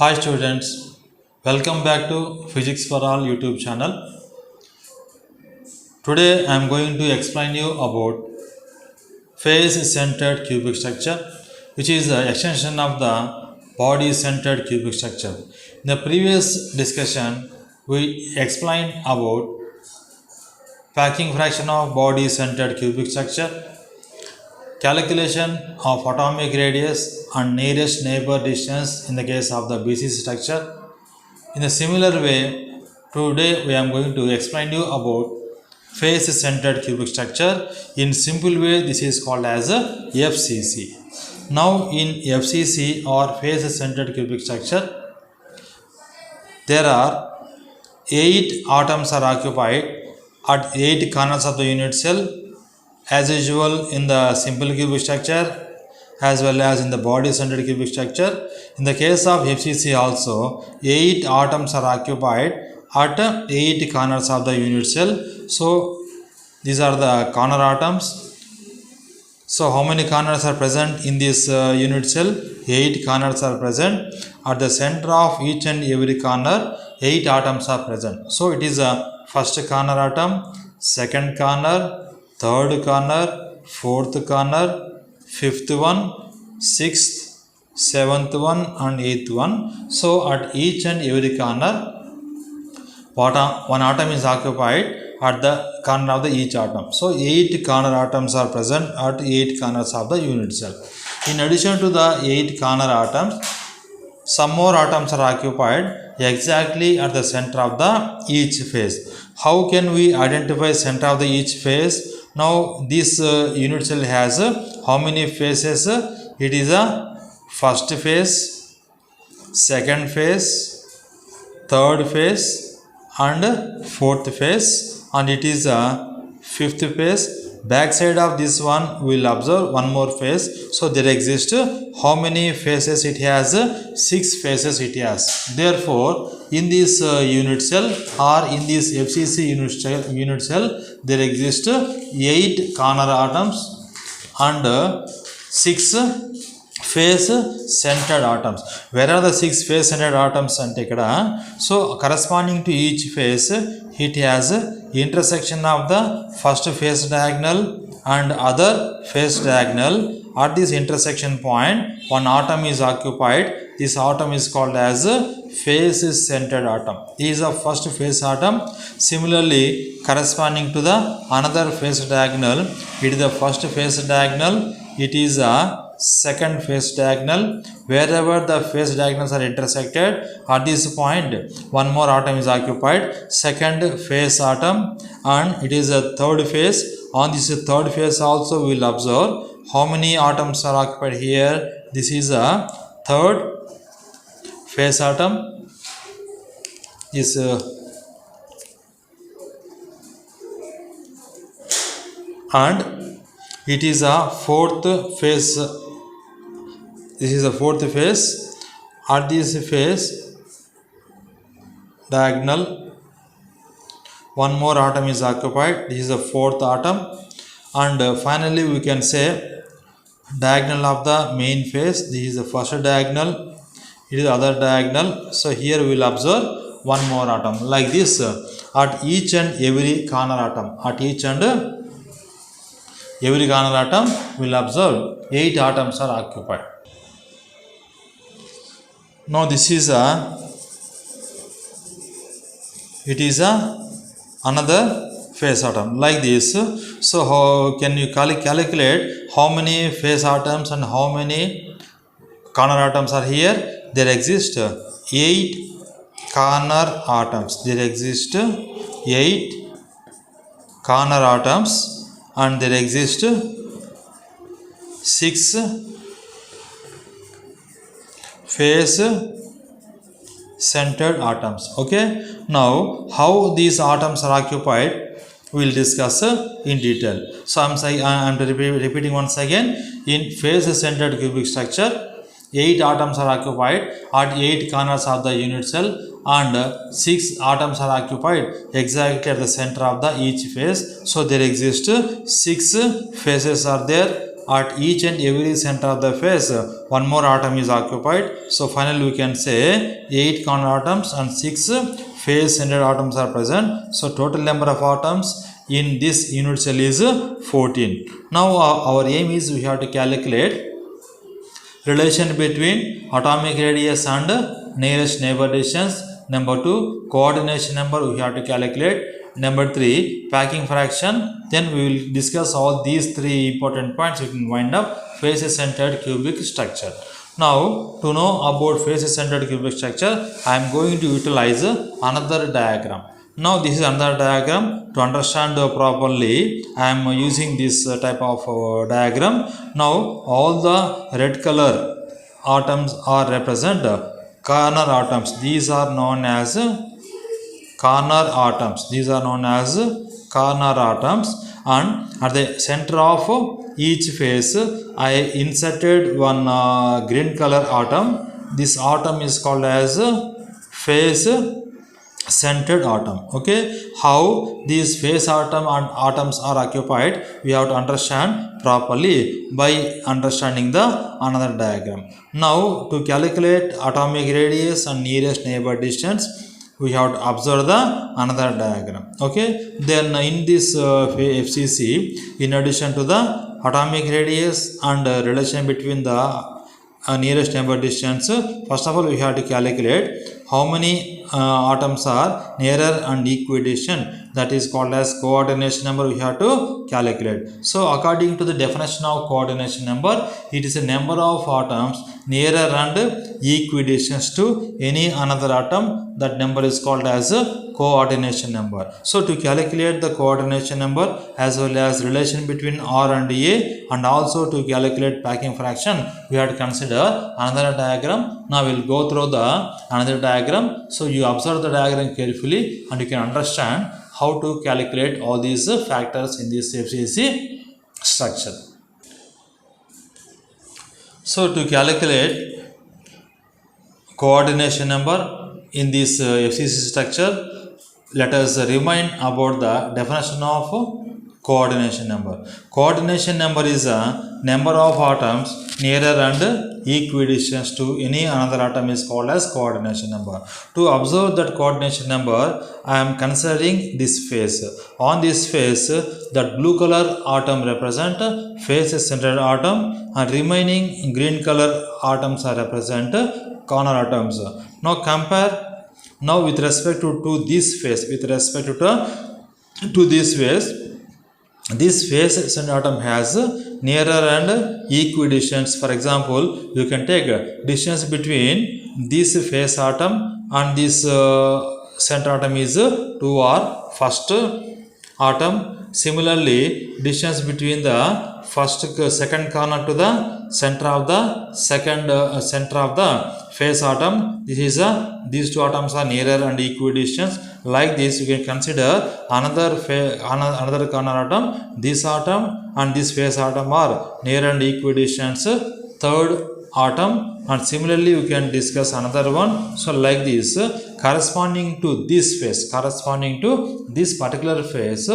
Hi students, welcome back to Physics for All YouTube channel. Today I am going to explain you about face-centered cubic structure, which is the extension of the body-centered cubic structure. In the previous discussion, we explained about packing fraction of body-centered cubic structure, calculation of atomic radius and nearest neighbor distance in the case of the BC structure. In a similar way, today we are going to explain you about face-centered cubic structure. In simple way, this is called as a FCC. Now, in FCC or face-centered cubic structure, there are 8 atoms are occupied at 8 corners of the unit cell, as usual in the simple cubic structure as well as in the body-centered cubic structure. In the case of FCC also, 8 atoms are occupied at 8 corners of the unit cell. So, these are the corner atoms. So, how many corners are present in this unit cell? 8 corners are present. At the center of each and every corner, 8 atoms are present. So, it is a first corner atom, second corner, third corner, fourth corner, fifth one, sixth, seventh one and eighth one. So at each and every corner, one atom is occupied at the corner of the each atom. So 8 corner atoms are present at 8 corners of the unit cell. In addition to the 8 corner atoms, some more atoms are occupied exactly at the center of the each face. How can we identify center of the each face? Now this unit cell has how many faces? It is a first face, second face, third face and fourth face, and it is a fifth face. Back side of this one we will observe one more face. So there exist how many faces it has? 6 faces it has. Therefore in this unit cell or in this FCC unit cell there exist 8 corner atoms and 6 face centered atoms. Where are the 6 face centered atoms ante ikkada? So corresponding to each face it has intersection of the first face diagonal and other face diagonal. At this intersection point one atom is occupied. This atom is called as face centered atom. This is the first face atom. Similarly, corresponding to the another face diagonal, it is the first face diagonal, it is a second face diagonal. Wherever the face diagonals are intersected, at this point one more atom is occupied, second face atom, and it is a third face. On this third face also we will observe how many atoms are occupied here. This is a third face atom. This and it is a fourth face. This is the fourth face. At this face diagonal one more atom is occupied. This is the fourth atom, and finally we can say diagonal of the main face. This is the first diagonal, it is the other diagonal. So here we will observe one more atom. Like this at each and every corner atom, at each and every corner atom we will observe 8 atoms are occupied. Now this is another face atom like this. So how can you calculate how many face atoms and how many corner atoms are here? There exist 8 corner atoms. There exist 8 corner atoms and there exist 6 face centered atoms. Okay, now how these atoms are occupied we will discuss in detail. So I am repeating once again. In face centered cubic structure, 8 atoms are occupied at 8 corners of the unit cell and 6 atoms are occupied exactly at the center of the each face. So there exist 6 faces are there. at each and every center of the face one more atom is occupied. So finally we can say 8 corner atoms and 6 face centered atoms are present. So total number of atoms in this unit cell is 14. Now our aim is we have to calculate relation between atomic radius and nearest neighbor distance. Number 2, coordination number we have to calculate. Number 3, packing fraction. Then we will discuss all these 3 important points. We can wind up face centered cubic structure. Now to know about face centered cubic structure, I am going to utilize another diagram. Now this is another diagram. To understand properly, I am using this type of diagram. Now all the red color atoms are represent corner atoms. These are known as corner atoms. These are known as corner atoms, and at the center of each face I inserted one green color atom. This atom is called as face centered atom. Okay, how these face atom and atoms are occupied we have to understand properly by understanding the another diagram. Now to calculate atomic radius and nearest neighbor distance we have to observe the another diagram. Okay, then in this FCC, in addition to the atomic radius and relation between the nearest neighbor distance, first of all we have to calculate how many atoms are nearer and equidistant. That is called as coordination number we have to calculate. So according to the definition of coordination number, it is a number of atoms nearer and equidistant to any another atom. That number is called as a coordination number. So to calculate the coordination number as well as relation between R and A, and also to calculate packing fraction, we have to consider another diagram. Now we will go through the another diagram. So you observe the diagram carefully and you can understand how to calculate all these factors in this FCC structure. So to calculate coordination number in this FCC structure, let us remind about the definition of coordination number. Coordination number is a number of atoms nearer and equidistant to any another atom is called as coordination number. To observe that coordination number, I am considering this face. On this face, that blue color atom represent face centered atom, and remaining green color atoms are represent corner atoms. Now compare. Now with respect to this face, with respect to this face centered atom has nearer and equidistant. For example, you can take distance between this face atom and this center atom is 2 or first atom. Similarly, distance between the second corner to the center of the center of the face atom, this is these two atoms are nearer and equidistant. Like this, you can consider another corner atom. This atom and this face atom are near and equidistant third atom, and similarly you can discuss another one. So like this, corresponding to this particular face,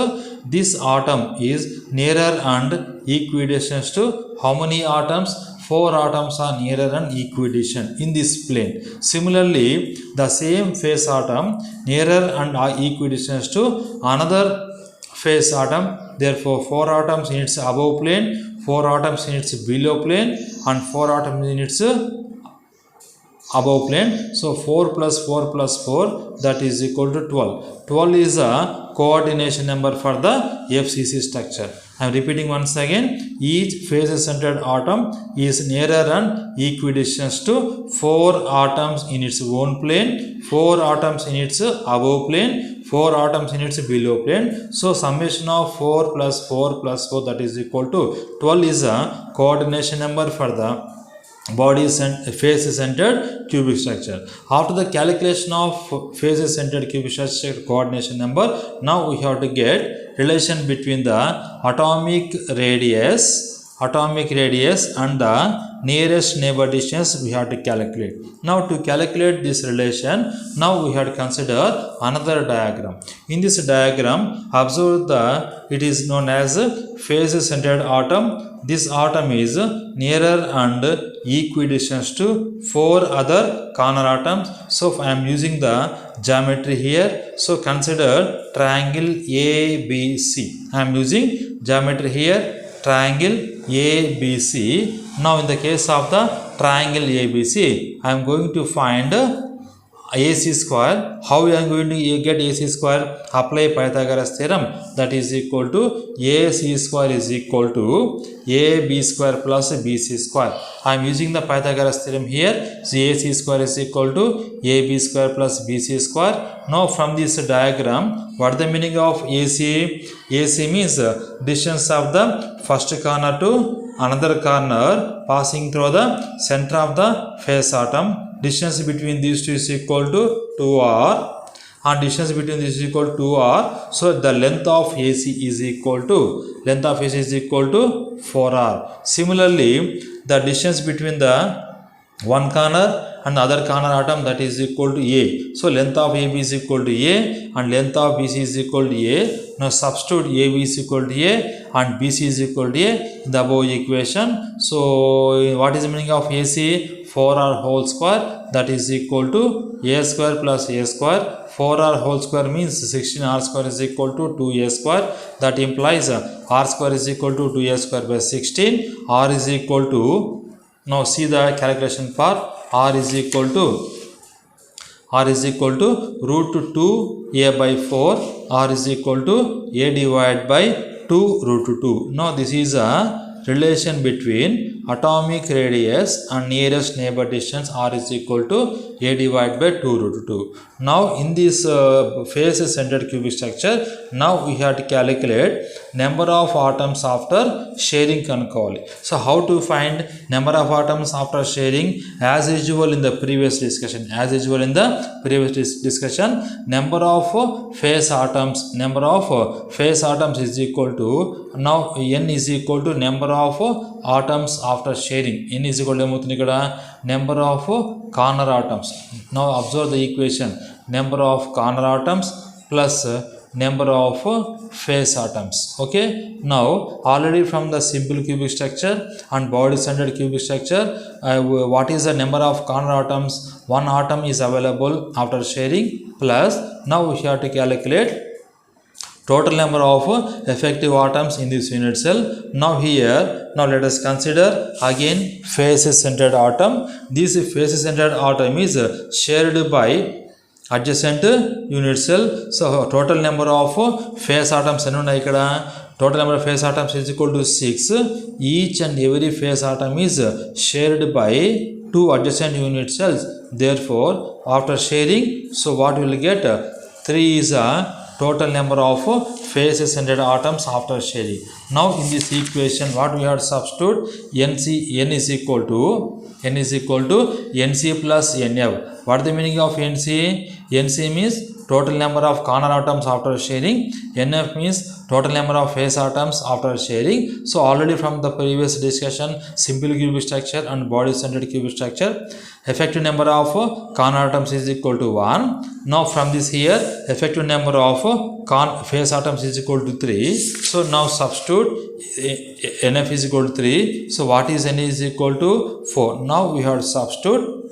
this atom is nearer and equidistant to how many atoms? 4 atoms are nearer and equidistant in this plane. Similarly, the same face atom nearer and equidistant to another face atom. Therefore, 4 atoms in its above plane, 4 atoms in its below plane, and 4 atoms in its above plane. So 4 plus 4 plus 4, that is equal to 12. 12 is a coordination number for the FCC structure. I am repeating once again. Each face centered atom is nearer and equidistant to 4 atoms in its own plane, 4 atoms in its above plane, 4 atoms in its below plane. So summation of 4 plus 4 plus 4, that is equal to 12 is a coordination number for the face centered cubic structure. After the calculation of face centered cubic structure coordination number, now we have to get relation between the atomic radius atomic radius and the nearest neighbor distance we have to calculate. Now to calculate this relation, now we have to consider another diagram. In this diagram, observe it is known as phase centered atom. This atom is nearer and equidistant to 4 other corner atoms. So I am using the geometry here. So consider triangle ABC. I am using geometry here, triangle ABC. Now in the case of the triangle ABC, I am going to find AC square. How we are going to get AC square? Apply Pythagoras theorem. That is equal to AC square is equal to AB square plus BC square. I am using the Pythagoras theorem here. So AC square is equal to AB square plus BC square. Now from this diagram, what is the meaning of AC? AC means distance of the first corner to another corner passing through the center of the phase atom. Distance between these two is equal to 2r, and distance between this is equal to 2r. So the length of AC is equal to 4r. Similarly, the distance between the one corner and other corner atom, that is equal to A. So length of AB is equal to A and length of BC is equal to A. Now substitute AB is equal to A and BC is equal to A in the above equation. So what is the meaning of AC? 4r whole square, that is equal to A square plus A square. 4r whole square means 16r square is equal to 2a square. That implies r square is equal to 2a square by 16. R is equal to, now see the calculation part, R is equal to root 2a by 4. R is equal to a divided by 2 root 2. Now this is a relation between atomic radius and nearest neighbor distance. R is equal to a divided by 2 root 2. Now in this phase centered cubic structure, now we have to calculate number of atoms after sharing kanukovali. So how to find number of atoms after sharing? As usual in the previous discussion, number of phase atoms is equal to, now n is equal to number of atoms after sharing. N is equal to number of corner atoms. Now observe the equation, number of corner atoms plus number of phase atoms. Okay, now already from the simple cubic structure and body centered cubic structure, what is the number of corner atoms? One atom is available after sharing, plus now we have to calculate total number of effective atoms in this unit cell. Now let us consider again phase centered atom. This phase centered atom is shared by adjacent unit cell. So total number of phase atoms total number of phase atoms is equal to 6. Each and every phase atom is shared by 2 adjacent unit cells. Therefore after sharing, so what we will get? 3 is a total number of phase centered atoms after sharing. Now in this equation, what we have to substitute? N is equal to Nc plus Nf. What is the meaning of Nc? Nc means total number of corner atoms after sharing. Nf means total number of phase atoms after sharing. So already from the previous discussion, simple cubic structure and body centered cubic structure, effective number of corner atoms is equal to 1. Now from this here, effective number of phase atoms is equal to 3. So now substitute Nf is equal to 3. So what is N is equal to 4. Now we have to substitute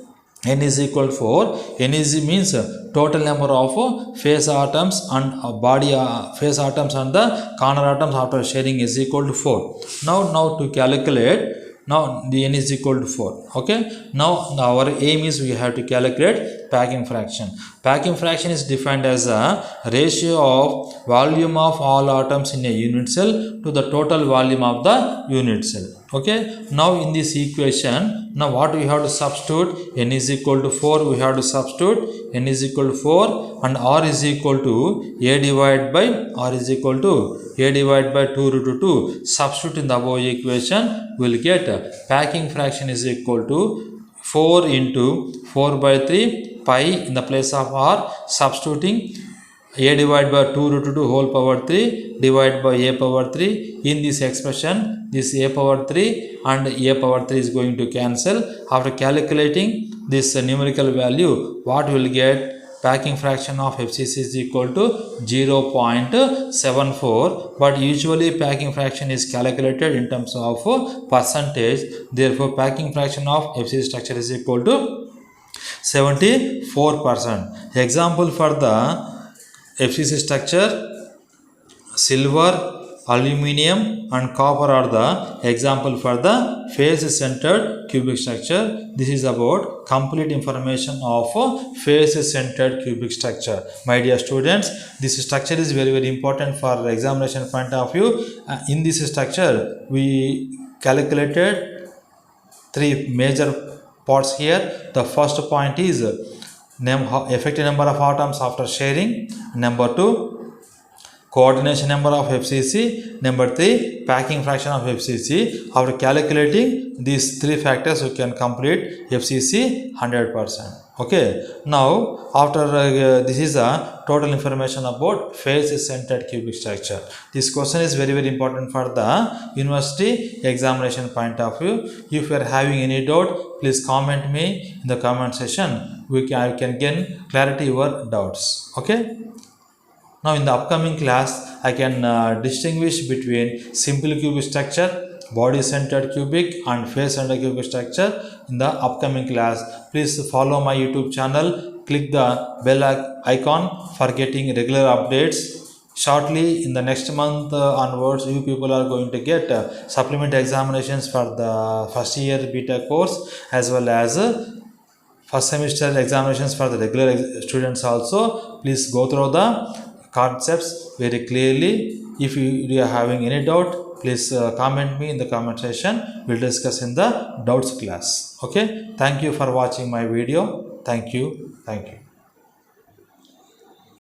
N is equal to 4. N is means total number of phase atoms and body phase atoms and the corner atoms after sharing is equal to 4. Now to calculate, now the N is equal to 4. Okay, now our aim is we have to calculate packing fraction. Packing fraction is defined as a ratio of volume of all atoms in a unit cell to the total volume of the unit cell. Okay, now in this equation, now what we have to substitute? N is equal to 4. We have to substitute N is equal to 4 and R is equal to a divided by 2 root 2. Substitute in the above equation, we will get packing fraction is equal to 4 into 4 by 3 pi in the place of R. Substituting a divided by 2 root 2 whole power 3 divided by a power 3. In this expression, this a power 3 and a power 3 is going to cancel. After calculating this numerical value, what will get? Packing fraction of FCC is equal to 0.74, but usually packing fraction is calculated in terms of percentage. Therefore, packing fraction of FCC structure is equal to 74%. Example for the FCC structure: silver, aluminum and copper are the example for the face centered cubic structure. This is about complete information of face centered cubic structure. My dear students, this structure is very important for examination point of view. In this structure, we calculated three major parts here. The first point is effective number of atoms after sharing. Number 2, coordination number of FCC. Number 3, packing fraction of FCC. After calculating these three factors, you can complete FCC 100%. Okay. Now, after this is a total information about face centered cubic structure. This question is very important for the university examination point of view. If you are having any doubt, please comment me in the comment section. I can gain clarity your doubts. Okay. Now in the upcoming class, I can distinguish between simple cubic structure, body centered cubic and face centered cubic structure in the upcoming class. Please follow my YouTube channel, click the bell icon for getting regular updates. Shortly in the next month onwards, you people are going to get supplementary examinations for the first year BTech course as well as first semester examinations for the regular students also. Please go through the concepts very clearly. If you are having any doubt, please comment me in the comment section. We'll discuss in the doubts class. Okay. Thank you for watching my video. Thank you.